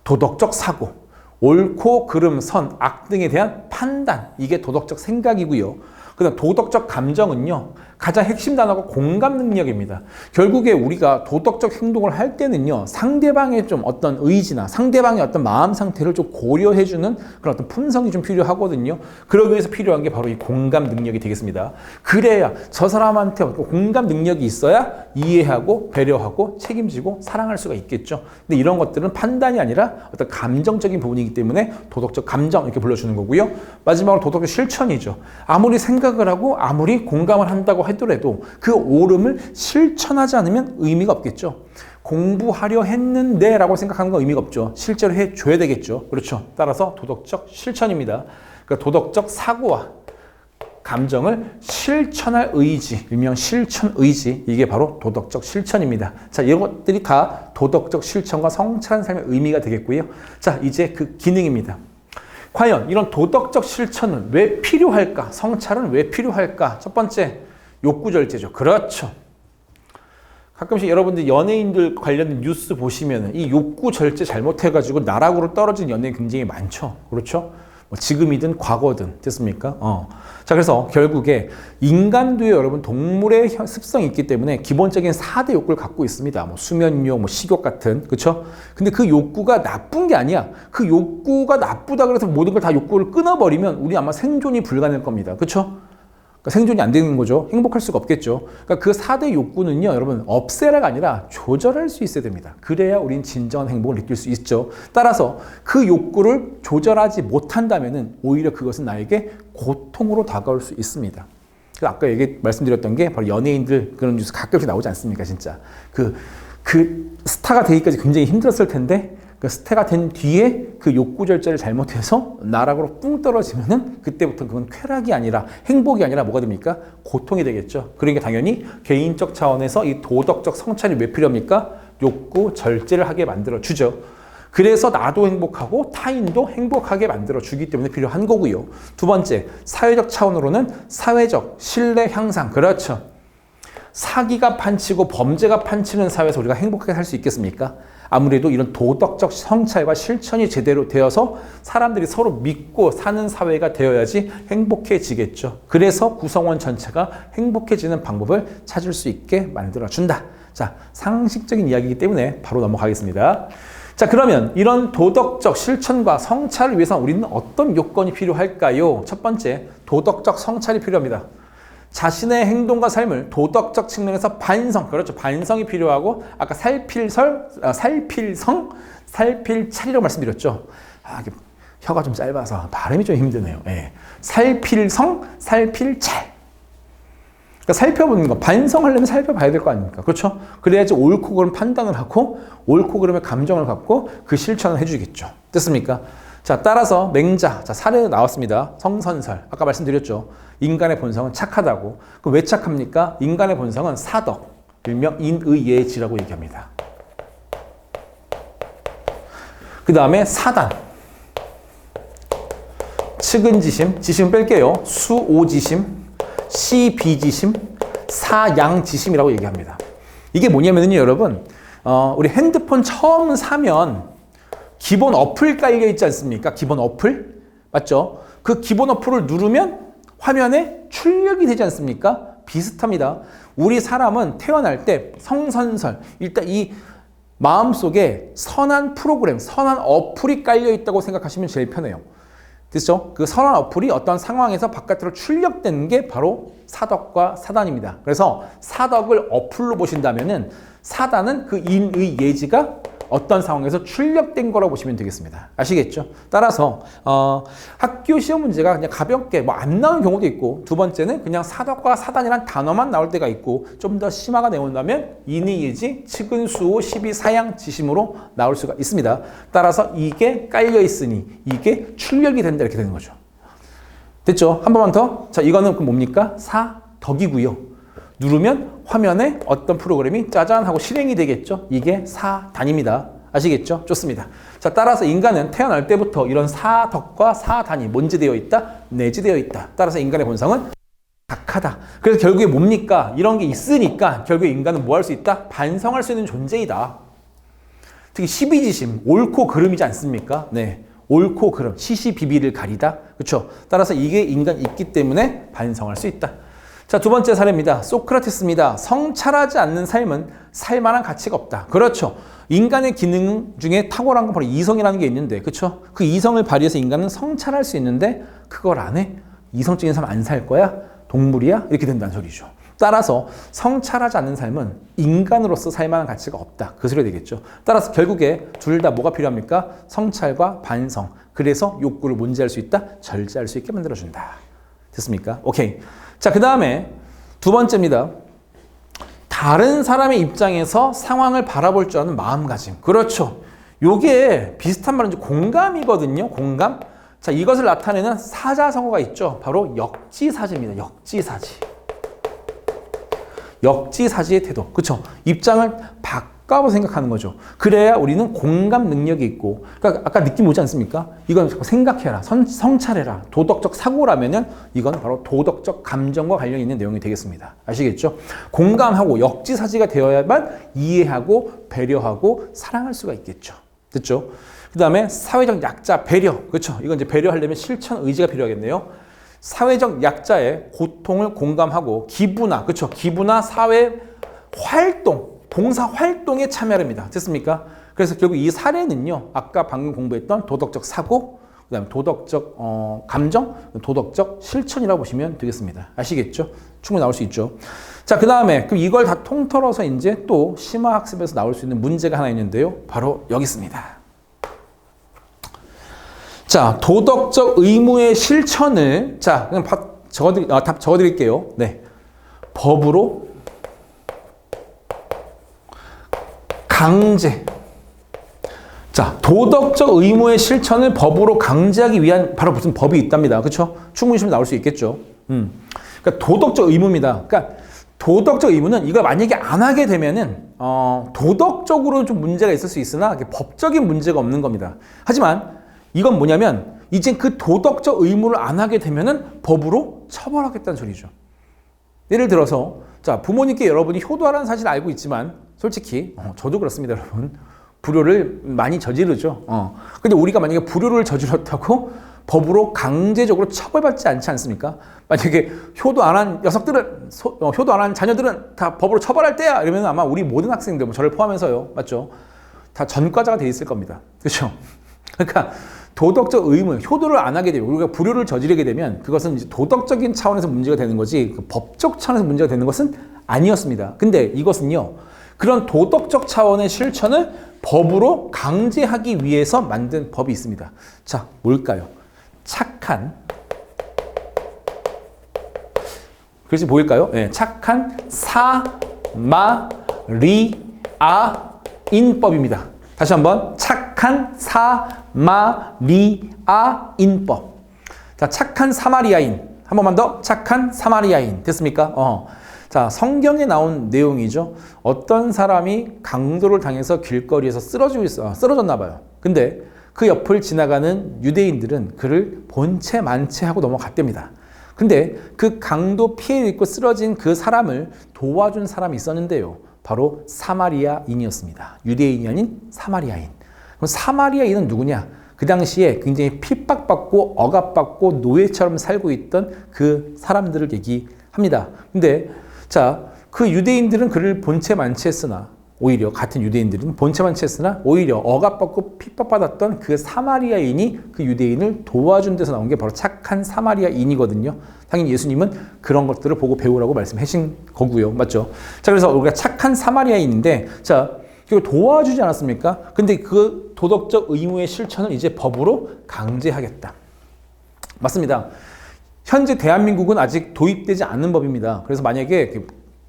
도덕적 사고, 옳고 그름, 선, 악 등에 대한 판단, 이게 도덕적 생각이고요. 그다음 도덕적 감정은요. 가장 핵심 단어가 공감 능력입니다. 결국에 우리가 도덕적 행동을 할 때는요. 상대방의 좀 어떤 의지나 상대방의 어떤 마음 상태를 좀 고려해주는 그런 어떤 품성이 좀 필요하거든요. 그러기 위해서 필요한 게 바로 이 공감 능력이 되겠습니다. 그래야 저 사람한테 공감 능력이 있어야 이해하고 배려하고 책임지고 사랑할 수가 있겠죠. 근데 이런 것들은 판단이 아니라 어떤 감정적인 부분이기 때문에 도덕적 감정 이렇게 불러주는 거고요. 마지막으로 도덕적 실천이죠. 아무리 생각을 하고 아무리 공감을 한다고 하더라도 그 옳음을 실천하지 않으면 의미가 없겠죠. 공부하려 했는데 라고 생각하는 건 의미가 없죠. 실제로 해줘야 되겠죠. 그렇죠. 따라서 도덕적 실천입니다. 그러니까 도덕적 사고와 감정을 실천할 의지, 일명 실천 의지, 이게 바로 도덕적 실천입니다. 자, 이런 것들이 다 도덕적 실천과 성찰한 삶의 의미가 되겠고요. 자, 이제 그 기능입니다. 과연 이런 도덕적 실천은 왜 필요할까? 성찰은 왜 필요할까? 첫 번째, 욕구절제죠. 그렇죠. 가끔씩 여러분들 연예인들 관련된 뉴스 보시면 이 욕구절제 잘못해가지고 나락으로 떨어진 연예인 굉장히 많죠. 그렇죠? 뭐 지금이든 과거든 됐습니까? 자, 그래서 결국에 인간도에 여러분 동물의 습성이 있기 때문에 기본적인 4대 욕구를 갖고 있습니다. 뭐 수면욕, 뭐 식욕 같은, 그렇죠? 근데 그 욕구가 나쁜 게 아니야. 그 욕구가 나쁘다 그래서 모든 걸 다 욕구를 끊어버리면 우리 아마 생존이 불가능할 겁니다. 그렇죠? 그러니까 생존이 안 되는 거죠. 행복할 수가 없겠죠. 그러니까 그 4대 욕구는요, 여러분 없애라가 아니라 조절할 수 있어야 됩니다. 그래야 우린 진정한 행복을 느낄 수 있죠. 따라서 그 욕구를 조절하지 못한다면은 오히려 그것은 나에게 고통으로 다가올 수 있습니다. 아까 말씀드렸던 게 바로 연예인들 그런 뉴스 가끔씩 나오지 않습니까, 진짜. 그 스타가 되기까지 굉장히 힘들었을 텐데 그 스타가 된 뒤에 그 욕구 절제를 잘못해서 나락으로 뿡 떨어지면은 그때부터 그건 쾌락이 아니라 행복이 아니라 뭐가 됩니까? 고통이 되겠죠. 그러니까 당연히 개인적 차원에서 이 도덕적 성찰이 왜 필요합니까? 욕구 절제를 하게 만들어 주죠. 그래서 나도 행복하고 타인도 행복하게 만들어 주기 때문에 필요한 거고요. 두 번째, 사회적 차원으로는 사회적 신뢰 향상. 그렇죠. 사기가 판치고 범죄가 판치는 사회에서 우리가 행복하게 살 수 있겠습니까? 아무래도 이런 도덕적 성찰과 실천이 제대로 되어서 사람들이 서로 믿고 사는 사회가 되어야지 행복해지겠죠. 그래서 구성원 전체가 행복해지는 방법을 찾을 수 있게 만들어준다. 자, 상식적인 이야기이기 때문에 바로 넘어가겠습니다. 자, 그러면 이런 도덕적 실천과 성찰을 위해서 우리는 어떤 요건이 필요할까요? 첫 번째, 도덕적 성찰이 필요합니다. 자신의 행동과 삶을 도덕적 측면에서 반성, 그렇죠. 반성이 필요하고, 아까 살필찰이라고 말씀드렸죠. 혀가 좀 짧아서 발음이 좀 힘드네요. 예. 살필찰. 그러니까 살펴보는 거, 반성하려면 살펴봐야 될 거 아닙니까? 그렇죠? 그래야지 옳고 그름 판단을 하고, 옳고 그름의 감정을 갖고 그 실천을 해주겠죠. 됐습니까? 자, 따라서 맹자, 자, 사례 나왔습니다. 성선설. 아까 말씀드렸죠. 인간의 본성은 착하다고. 그럼 왜 착합니까? 인간의 본성은 사덕, 일명 인의예지라고 얘기합니다. 그 다음에 사단, 측은지심, 지심 뺄게요. 수오지심, 시비지심, 사양지심이라고 얘기합니다. 이게 뭐냐면요, 여러분, 우리 핸드폰 처음 사면 기본 어플 깔려 있지 않습니까? 기본 어플? 맞죠? 그 기본 어플을 누르면 화면에 출력이 되지 않습니까? 비슷합니다. 우리 사람은 태어날 때 성선설, 일단 이 마음속에 선한 프로그램, 선한 어플이 깔려 있다고 생각하시면 제일 편해요. 됐죠? 그 선한 어플이 어떤 상황에서 바깥으로 출력되는 게 바로 사덕과 사단입니다. 그래서 사덕을 어플로 보신다면은 사단은 그 인의예지가 어떤 상황에서 출력된 거라고 보시면 되겠습니다. 아시겠죠? 따라서 학교 시험 문제가 그냥 가볍게 뭐 안 나오는 경우도 있고, 두 번째는 그냥 사덕과 사단이란 단어만 나올 때가 있고, 좀 더 심화가 되어온다면 인의예지, 측은수호, 시비사양지심으로 나올 수가 있습니다. 따라서 이게 깔려 있으니 이게 출력이 된다 이렇게 되는 거죠. 됐죠? 한 번만 더. 자, 이거는 뭡니까? 사덕이고요. 누르면 화면에 어떤 프로그램이 짜잔 하고 실행이 되겠죠. 이게 사단입니다. 아시겠죠? 좋습니다. 자, 따라서 인간은 태어날 때부터 이런 사덕과 사단이 뭔지 되어 있다? 내재되어 있다. 따라서 인간의 본성은 착하다. 그래서 결국에 뭡니까? 이런 게 있으니까 결국에 인간은 뭐 할 수 있다? 반성할 수 있는 존재이다. 특히 시비지심, 옳고 그름이지 않습니까? 네. 옳고 그름, 시시비비를 가리다. 그렇죠? 따라서 이게 인간 있기 때문에 반성할 수 있다. 자, 두 번째 사례입니다. 소크라테스입니다. 성찰하지 않는 삶은 살만한 가치가 없다. 그렇죠. 인간의 기능 중에 탁월한 건 바로 이성이라는 게 있는데, 그렇죠? 그 이성을 발휘해서 인간은 성찰할 수 있는데 그걸 안 해? 이성적인 삶 안 살 거야? 동물이야? 이렇게 된다는 소리죠. 따라서 성찰하지 않는 삶은 인간으로서 살만한 가치가 없다. 그 소리가 되겠죠. 따라서 결국에 둘 다 뭐가 필요합니까? 성찰과 반성. 그래서 욕구를 문제할 수 있다? 절제할 수 있게 만들어준다. 됐습니까? 오케이. 자, 그 다음에 두 번째입니다. 다른 사람의 입장에서 상황을 바라볼 줄 아는 마음가짐. 그렇죠. 요게 비슷한 말은 공감이거든요. 공감. 자, 이것을 나타내는 사자성어가 있죠. 바로 역지사지입니다. 역지사지. 역지사지의 태도. 그렇죠. 입장을 바꿔서 생각하는 거죠. 그래야 우리는 공감 능력이 있고, 그러니까 아까 느낌 오지 않습니까? 이건 생각해라, 성찰해라, 도덕적 사고라면은 이건 바로 도덕적 감정과 관련 있는 내용이 되겠습니다. 아시겠죠? 공감하고 역지사지가 되어야만 이해하고 배려하고 사랑할 수가 있겠죠. 됐죠? 그 다음에 사회적 약자 배려. 그렇죠? 이건 이제 배려하려면 실천 의지가 필요하겠네요. 사회적 약자의 고통을 공감하고 기부나, 그렇죠? 기부나 사회 활동, 봉사 활동에 참여합니다. 됐습니까? 그래서 결국 이 사례는요, 아까 방금 공부했던 도덕적 사고, 그 다음에 도덕적 감정, 도덕적 실천이라고 보시면 되겠습니다. 아시겠죠? 충분히 나올 수 있죠. 자, 그 다음에 그럼 이걸 다 통틀어서 이제 또 심화학습에서 나올 수 있는 문제가 하나 있는데요. 바로 여기 있습니다. 자, 도덕적 의무의 실천을, 자, 그냥 답 적어드릴게요. 네. 법으로 강제. 자, 도덕적 의무의 실천을 법으로 강제하기 위한 바로 무슨 법이 있답니다. 그렇죠? 충분히 좀 나올 수 있겠죠. 그러니까 도덕적 의무입니다. 그러니까 도덕적 의무는 이걸 만약에 안 하게 되면은 도덕적으로 좀 문제가 있을 수 있으나 법적인 문제가 없는 겁니다. 하지만 이건 뭐냐면 이제 그 도덕적 의무를 안 하게 되면은 법으로 처벌하겠다는 소리죠. 예를 들어서 자, 부모님께 여러분이 효도하라는 사실을 알고 있지만 솔직히 저도 그렇습니다, 여러분. 불효를 많이 저지르죠. 근데 우리가 만약에 불효를 저질렀다고 법으로 강제적으로 처벌받지 않지 않습니까? 만약에 효도 안 한 녀석들은, 효도 안 한 자녀들은 다 법으로 처벌할 때야! 이러면 아마 우리 모든 학생들, 저를 포함해서요. 맞죠? 다 전과자가 돼 있을 겁니다. 그렇죠? 그러니까 도덕적 의무, 효도를 안 하게 되고 우리가 불효를 저지르게 되면 그것은 이제 도덕적인 차원에서 문제가 되는 거지 그 법적 차원에서 문제가 되는 것은 아니었습니다. 근데 이것은요, 그런 도덕적 차원의 실천을 법으로 강제하기 위해서 만든 법이 있습니다. 자, 뭘까요? 착한, 글씨 보일까요? 네, 착한 사마리아인법입니다. 다시 한번 착한 사마리아인법. 자, 착한 사마리아인. 한 번만 더. 착한 사마리아인. 됐습니까? 자, 성경에 나온 내용이죠. 어떤 사람이 강도를 당해서 길거리에서 쓰러졌나 봐요. 근데 그 옆을 지나가는 유대인들은 그를 본체 만체하고 넘어갔답니다. 근데 그 강도 피해를 입고 쓰러진 그 사람을 도와준 사람이 있었는데요. 바로 사마리아인이었습니다. 유대인이 아닌 사마리아인. 그럼 사마리아인은 누구냐? 그 당시에 굉장히 핍박받고 억압받고 노예처럼 살고 있던 그 사람들을 얘기합니다. 근데 자, 그 유대인들은 그를 본체 만체했으나 오히려 같은 유대인들은 본체 만체했으나 오히려 억압받고 핍박받았던 그 사마리아인이 그 유대인을 도와준 데서 나온 게 바로 착한 사마리아인이거든요. 당연히 예수님은 그런 것들을 보고 배우라고 말씀하신 거고요. 맞죠? 자, 그래서 우리가 착한 사마리아인인데 자, 이걸 도와주지 않았습니까? 근데 그 도덕적 의무의 실천을 이제 법으로 강제하겠다. 맞습니다. 현재 대한민국은 아직 도입되지 않는 법입니다. 그래서 만약에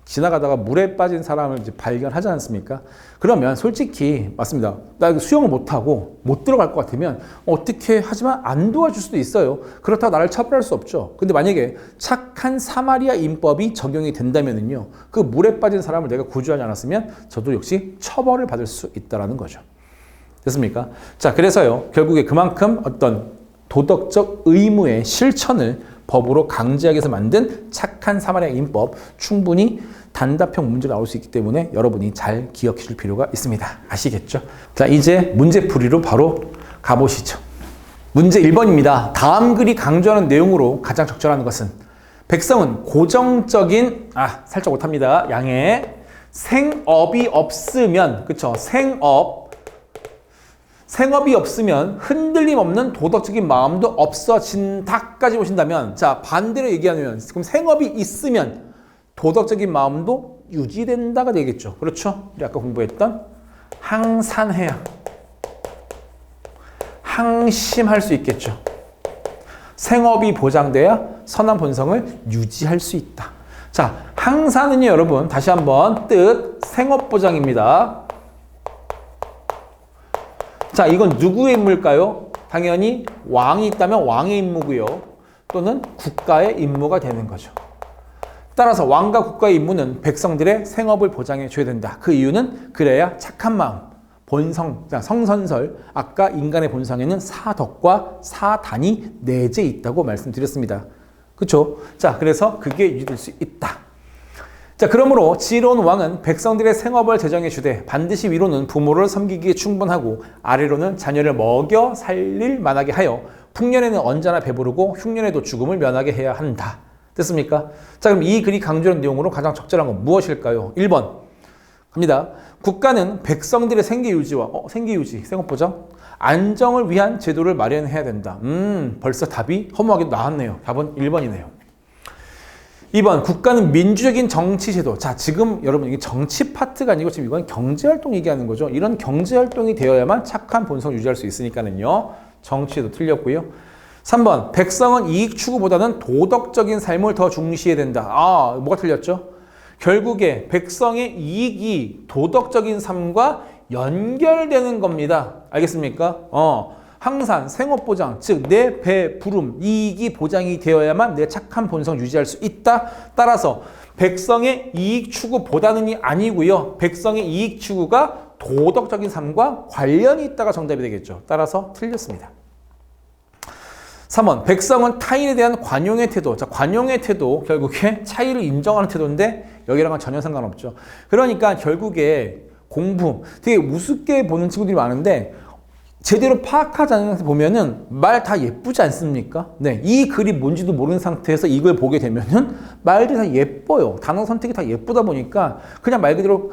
지나가다가 물에 빠진 사람을 이제 발견하지 않습니까? 그러면 솔직히 맞습니다. 나 수영을 못하고 못 들어갈 것 같으면 어떻게 하지만 안 도와줄 수도 있어요. 그렇다고 나를 처벌할 수 없죠. 근데 만약에 착한 사마리아 인법이 적용이 된다면은요, 그 물에 빠진 사람을 내가 구조하지 않았으면 저도 역시 처벌을 받을 수 있다라는 거죠. 됐습니까? 자, 그래서요, 결국에 그만큼 어떤 도덕적 의무의 실천을 법으로 강제하기 위해서 만든 착한 사마리아 인법, 충분히 단답형 문제가 나올 수 있기 때문에 여러분이 잘 기억해 줄 필요가 있습니다. 아시겠죠? 자, 이제 문제풀이로 바로 가보시죠. 문제 1번입니다. 다음 글이 강조하는 내용으로 가장 적절한 것은 백성은 고정적인 살짝 못합니다. 양해. 생업이 없으면 그쵸? 생업이 없으면 흔들림 없는 도덕적인 마음도 없어진다까지 보신다면 자 반대로 얘기하면 그럼 생업이 있으면 도덕적인 마음도 유지된다가 되겠죠. 그렇죠? 우리 아까 공부했던 항산해야 항심할 수 있겠죠. 생업이 보장돼야 선한 본성을 유지할 수 있다. 자, 항산은요, 여러분, 다시 한번 뜻, 생업 보장입니다. 자, 이건 누구의 임무일까요? 당연히 왕이 있다면 왕의 임무고요. 또는 국가의 임무가 되는 거죠. 따라서 왕과 국가의 임무는 백성들의 생업을 보장해 줘야 된다. 그 이유는 그래야 착한 마음, 본성, 성선설, 아까 인간의 본성에는 사덕과 사단이 내재 있다고 말씀드렸습니다. 그렇죠? 자, 그래서 그게 유지될 수 있다. 자, 그러므로 지혜로운 왕은 백성들의 생업을 제정해 주되 반드시 위로는 부모를 섬기기에 충분하고 아래로는 자녀를 먹여 살릴 만하게 하여 풍년에는 언제나 배부르고 흉년에도 죽음을 면하게 해야 한다. 됐습니까? 자, 그럼 이 글이 강조하는 내용으로 가장 적절한 건 무엇일까요? 1번 갑니다. 국가는 백성들의 생계유지와 생계유지, 생업보장, 안정을 위한 제도를 마련해야 된다. 벌써 답이 허무하게 나왔네요. 답은 1번이네요. 2번 국가는 민주적인 정치제도. 자, 지금 여러분 이게 정치 파트가 아니고 지금 이건 경제활동 얘기하는 거죠. 이런 경제활동이 되어야만 착한 본성을 유지할 수 있으니까는요. 정치제도 틀렸고요. 3번 백성은 이익 추구보다는 도덕적인 삶을 더 중시해야 된다. 뭐가 틀렸죠? 결국에 백성의 이익이 도덕적인 삶과 연결되는 겁니다. 알겠습니까? 항상 생업보장, 즉 내 배부름, 이익이 보장이 되어야만 내 착한 본성 유지할 수 있다. 따라서 백성의 이익 추구보다는이 아니고요. 백성의 이익 추구가 도덕적인 삶과 관련이 있다가 정답이 되겠죠. 따라서 틀렸습니다. 3번 백성은 타인에 대한 관용의 태도. 자, 관용의 태도 결국에 차이를 인정하는 태도인데 여기랑은 전혀 상관없죠. 그러니까 결국에 공부 되게 우습게 보는 친구들이 많은데 제대로 파악하지 않는 상태에서 보면은 말 다 예쁘지 않습니까? 네, 이 글이 뭔지도 모르는 상태에서 이걸 보게 되면은 말들이 다 예뻐요. 단어 선택이 다 예쁘다 보니까 그냥 말 그대로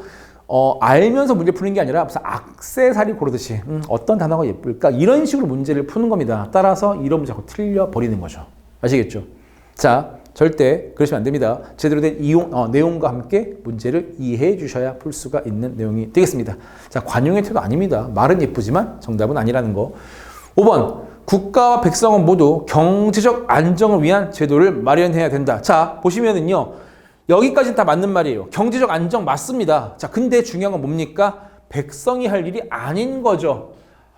알면서 문제 푸는 게 아니라 무슨 액세서리 고르듯이 어떤 단어가 예쁠까? 이런 식으로 문제를 푸는 겁니다. 따라서 이런 문제 자꾸 틀려버리는 거죠. 아시겠죠? 자, 절대 그러시면 안 됩니다. 제대로 된 내용과 함께 문제를 이해해 주셔야 풀 수가 있는 내용이 되겠습니다. 자, 관용의 태도 아닙니다. 말은 예쁘지만 정답은 아니라는 거. 5번 국가와 백성은 모두 경제적 안정을 위한 제도를 마련해야 된다. 자, 보시면은요. 여기까지는 다 맞는 말이에요. 경제적 안정 맞습니다. 자, 근데 중요한 건 뭡니까? 백성이 할 일이 아닌 거죠.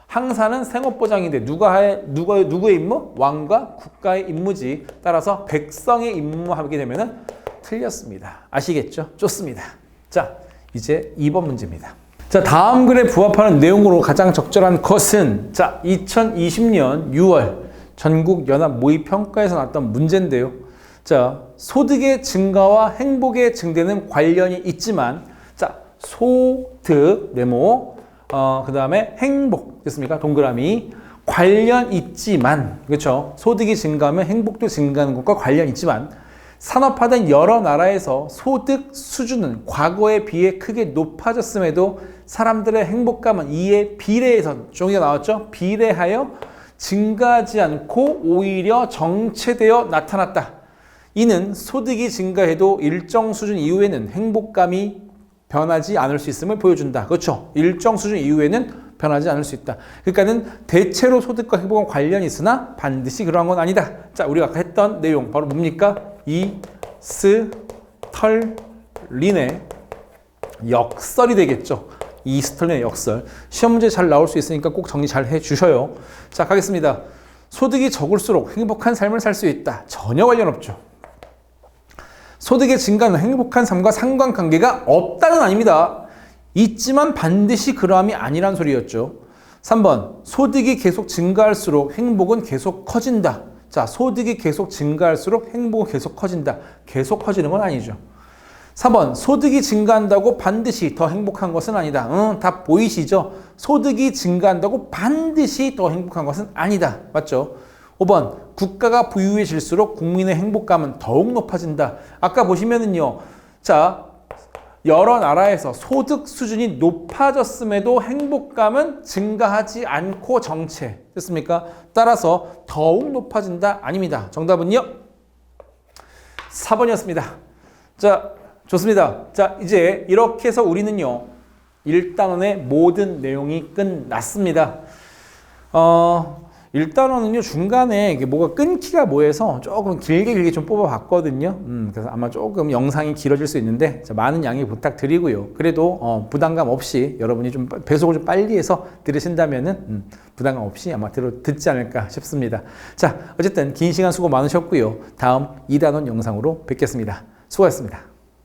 항사는 생업보장인데 누구의 임무? 왕과 국가의 임무지. 따라서 백성의 임무하게 되면은 틀렸습니다. 아시겠죠? 좋습니다. 자, 이제 2번 문제입니다. 자, 다음 글에 부합하는 내용으로 가장 적절한 것은 자, 2020년 6월 전국연합모의평가에서 나왔던 문제인데요. 자, 소득의 증가와 행복의 증대는 관련이 있지만 자, 소득 네모 그 다음에 행복 됐습니까? 동그라미 관련 있지만 그렇죠? 소득이 증가하면 행복도 증가하는 것과 관련 있지만 산업화된 여러 나라에서 소득 수준은 과거에 비해 크게 높아졌음에도 사람들의 행복감은 이에 비례해서 종이가 나왔죠? 비례하여 증가하지 않고 오히려 정체되어 나타났다. 이는 소득이 증가해도 일정 수준 이후에는 행복감이 변하지 않을 수 있음을 보여준다. 그렇죠? 일정 수준 이후에는 변하지 않을 수 있다. 그러니까는 대체로 소득과 행복은 관련이 있으나 반드시 그러한 건 아니다. 자, 우리가 아까 했던 내용 바로 뭡니까? 이스털린의 역설이 되겠죠. 이스털린의 역설. 시험 문제 잘 나올 수 있으니까 꼭 정리 잘 해주셔요. 자, 가겠습니다. 소득이 적을수록 행복한 삶을 살 수 있다. 전혀 관련 없죠. 소득의 증가는 행복한 삶과 상관관계가 없다는 아닙니다. 있지만 반드시 그러함이 아니란 소리였죠. 3번 소득이 계속 증가할수록 행복은 계속 커진다. 자, 소득이 계속 증가할수록 행복은 계속 커진다. 계속 커지는 건 아니죠. 4번 소득이 증가한다고 반드시 더 행복한 것은 아니다. 답 보이시죠? 소득이 증가한다고 반드시 더 행복한 것은 아니다. 맞죠? 5번 국가가 부유해질수록 국민의 행복감은 더욱 높아진다. 아까 보시면은요. 자, 여러 나라에서 소득 수준이 높아졌음에도 행복감은 증가하지 않고 정체. 됐습니까? 따라서 더욱 높아진다. 아닙니다. 정답은요? 4번이었습니다. 자, 좋습니다. 자, 이제 이렇게 해서 우리는요. 1단원의 모든 내용이 끝났습니다. 1단원은요. 중간에 이게 뭐가 끊기가 뭐해서 조금 길게 좀 뽑아봤거든요. 그래서 아마 조금 영상이 길어질 수 있는데 자, 많은 양해 부탁드리고요. 그래도 부담감 없이 여러분이 좀 배속을 좀 빨리 해서 들으신다면은 부담감 없이 아마 듣지 않을까 싶습니다. 자, 어쨌든 긴 시간 수고 많으셨고요. 다음 2단원 영상으로 뵙겠습니다. 수고하셨습니다.